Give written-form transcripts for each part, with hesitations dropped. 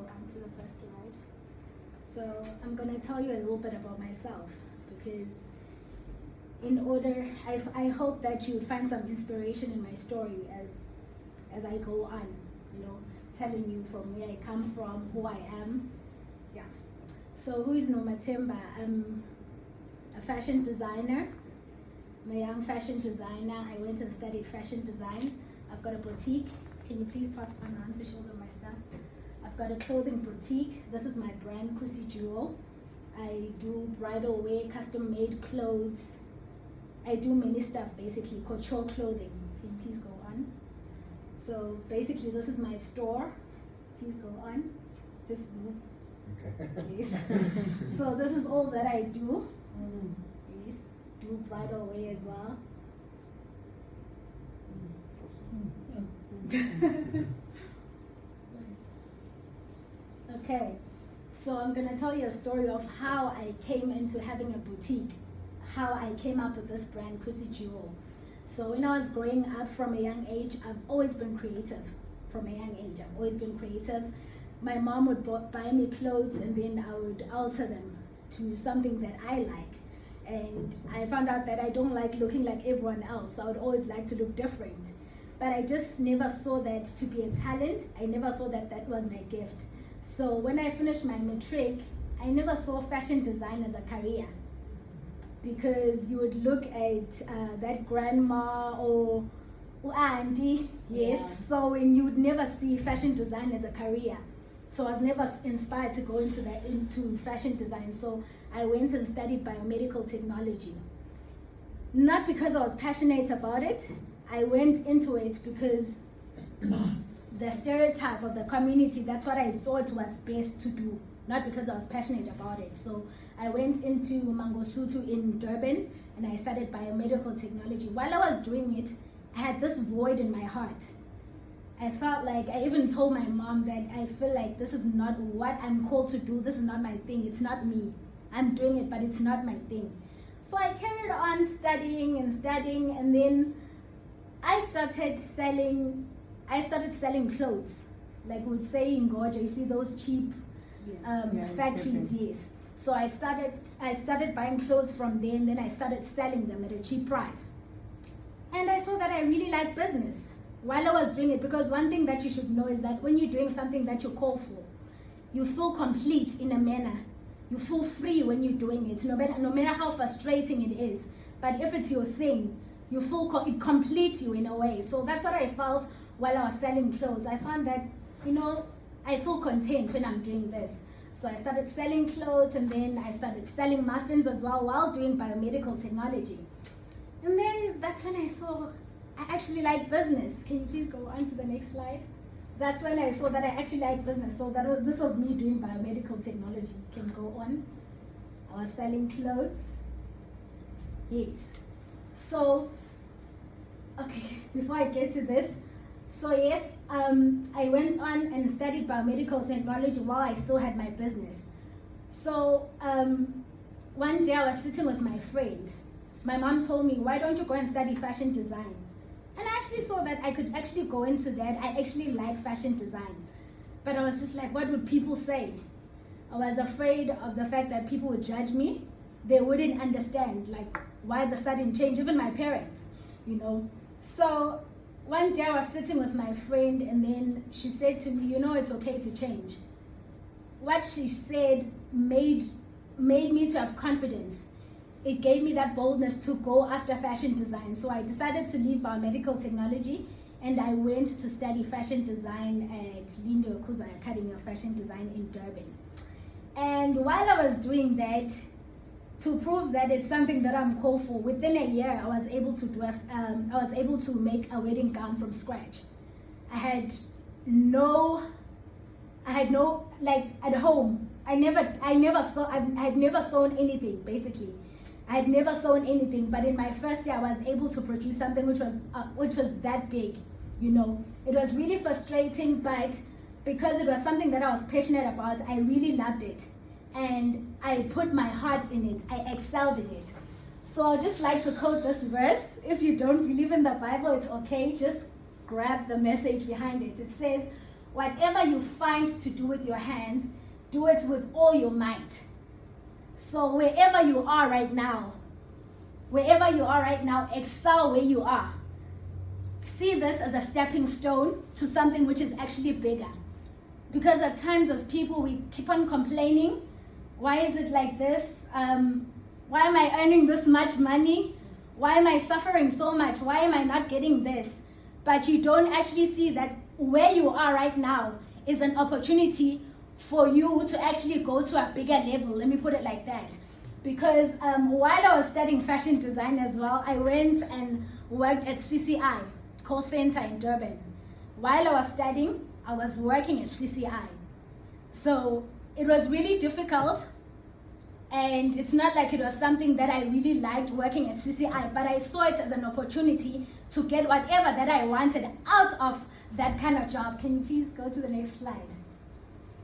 on to the first slide. So I'm going to tell you a little bit about myself, because I hope that you find some inspiration in my story as I go on, telling you from where I come from, who I am. Yeah. So who is Nomathemba? I'm a fashion designer. I'm a young fashion designer. I went and studied fashion design. I've got a boutique. Can you please pass on to show them my stuff? I've got a clothing boutique. This is my brand, Kusi Jewel. I do bridal wear, custom made clothes. I do many stuff, basically, couture clothing. Can you please go on? So basically, this is my store. Please go on. Just move. Okay. Yes. So this is all that I do. Yes. Do bridal wear as well. Okay, so I'm going to tell you a story of how I came into having a boutique, how I came up with this brand, Kusi Jewel. So when I was growing up from a young age, I've always been creative. From a young age, I've always been creative. My mom would buy me clothes, and then I would alter them to something that I like. And I found out that I don't like looking like everyone else. I would always like to look different. But I just never saw that to be a talent. I never saw that that was my gift. So when I finished my matric, I never saw fashion design as a career, because you would look at that grandma or auntie, yes. Yeah. So when you would never see fashion design as a career. So I was never inspired to go into fashion design. So I went and studied biomedical technology. Not because I was passionate about it. I went into it because the stereotype of the community, that's what I thought was best to do, not because I was passionate about it. So I went into Mangosuthu in Durban, and I studied biomedical technology. While I was doing it, I had this void in my heart. I felt like, I even told my mom that I feel like this is not what I'm called to do. This is not my thing. It's not me. I'm doing it, but it's not my thing. So I carried on studying, and then I started selling clothes. Like we would say in Goja, you see those cheap factories, yes. So I started buying clothes from there, and then I started selling them at a cheap price. And I saw that I really like business while I was doing it, because one thing that you should know is that when you're doing something that you call for, you feel complete in a manner. You feel free when you're doing it, no matter how frustrating it is. But if it's your thing, you feel it completes you in a way. So that's what I felt while I was selling clothes. I found that, I feel content when I'm doing this. So I started selling clothes, and then I started selling muffins as well while doing biomedical technology. And then that's when I saw I actually like business. Can you please go on to the next slide? That's when I saw that I actually like business. So this was me doing biomedical technology. Can you go on? I was selling clothes. Yes. So, okay, before I get to this, so yes, I went on and studied biomedical technology while I still had my business. So one day I was sitting with my friend. My mom told me, why don't you go and study fashion design? And I actually saw that I could actually go into that. I actually like fashion design. But I was just like, what would people say? I was afraid of the fact that people would judge me. They wouldn't understand, like, why the sudden change, even my parents, So one day I was sitting with my friend, and then she said to me, it's okay to change. What she said made me to have confidence. It gave me that boldness to go after fashion design. So I decided to leave biomedical technology, and I went to study fashion design at Lindo Kuzai Academy of Fashion Design in Durban. And while I was doing that, to prove that it's something that I'm called for, within a year I was able to make a wedding gown from scratch. I had no like at home. I had never sewn anything, basically. I had never sewn anything, but in my first year I was able to produce something which was that big. It was really frustrating, but because it was something that I was passionate about, I really loved it. And I put my heart in it. I excelled in it. So I'd just like to quote this verse. If you don't believe in the Bible, it's okay. Just grab the message behind it. It says, whatever you find to do with your hands, do it with all your might. So wherever you are right now, excel where you are. See this as a stepping stone to something which is actually bigger. Because at times as people, we keep on complaining. Why is it like this? Why am I earning this much money? Why am I suffering so much? Why am I not getting this? But you don't actually see that where you are right now is an opportunity for you to actually go to a bigger level. Let me put it like that. Because while I was studying fashion design as well, I went and worked at CCI, call center in Durban. While I was studying, I was working at CCI. So it was really difficult, and it's not like it was something that I really liked working at CCI, but I saw it as an opportunity to get whatever that I wanted out of that kind of job. Can you please go to the next slide?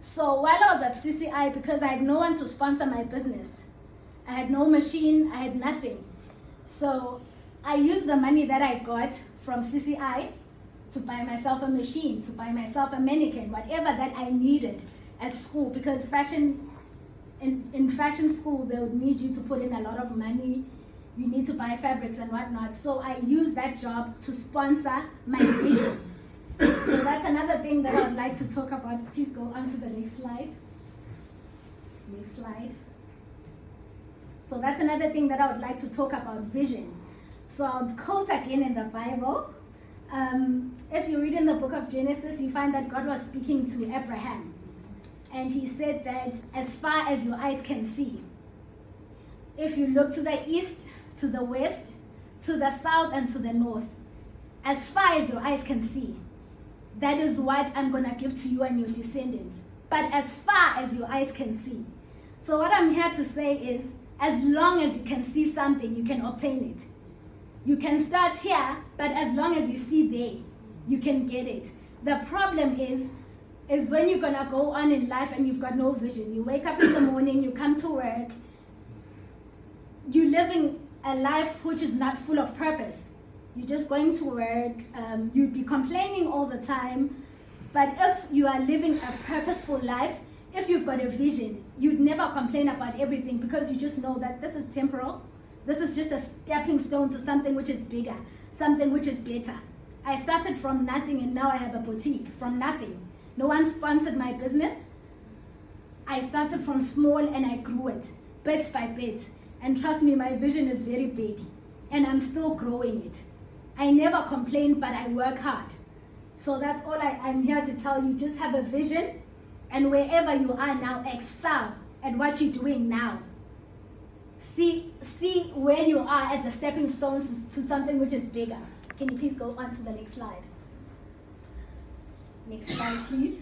So while I was at CCI, because I had no one to sponsor my business, I had no machine, I had nothing. So I used the money that I got from CCI to buy myself a machine, to buy myself a mannequin, whatever that I needed at school, because in fashion school, they would need you to put in a lot of money. You need to buy fabrics and whatnot. So I used that job to sponsor my vision. So that's another thing that I would like to talk about. Please go on to the next slide. Next slide. So that's another thing that I would like to talk about, vision. So I would quote again in the Bible. If you read in the book of Genesis, you find that God was speaking to Abraham. And he said that as far as your eyes can see, if you look to the east, to the west, to the south, and to the north, as far as your eyes can see, that is what I'm going to give to you and your descendants. But as far as your eyes can see. So what I'm here to say is, as long as you can see something, you can obtain it. You can start here, but as long as you see there, you can get it. The problem is when you're gonna go on in life and you've got no vision. You wake up in the morning, you come to work, you're living a life which is not full of purpose. You're just going to work, you'd be complaining all the time. But if you are living a purposeful life, if you've got a vision, you'd never complain about everything, because you just know that this is temporal. This is just a stepping stone to something which is bigger, something which is better. I started from nothing and now I have a boutique from nothing. No one sponsored my business. I started from small and I grew it bit by bit. And trust me, my vision is very big and I'm still growing it. I never complain, but I work hard. So that's all I'm here to tell you. Just have a vision, and wherever you are now, excel at what you're doing now. See where you are as a stepping stone to something which is bigger. Can you please go on to the next slide? Next slide, please.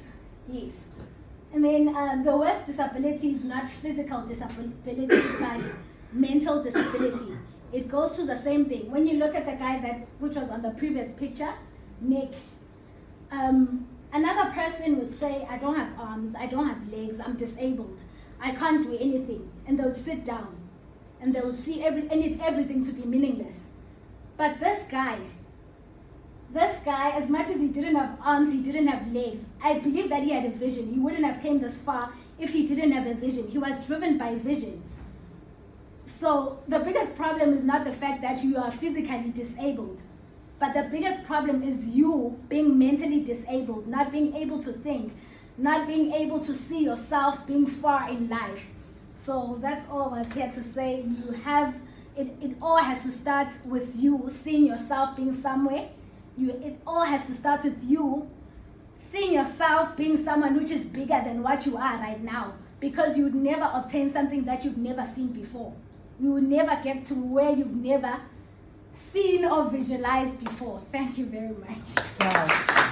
Yes. I mean, the worst disability is not physical disability, but mental disability. It goes to the same thing. When you look at the guy which was on the previous picture, Nick, another person would say, I don't have arms, I don't have legs, I'm disabled, I can't do anything. And they would sit down and they would see everything to be meaningless. But this guy, as much as he didn't have arms, he didn't have legs, I believe that he had a vision. He wouldn't have came this far if he didn't have a vision. He was driven by vision. So the biggest problem is not the fact that you are physically disabled, but the biggest problem is you being mentally disabled, not being able to think, not being able to see yourself being far in life. So that's all I was here to say. It all has to start with you seeing yourself being somewhere. It all has to start with you seeing yourself being someone which is bigger than what you are right now, because you would never obtain something that you've never seen before. You will never get to where you've never seen or visualized before. Thank you very much. Wow.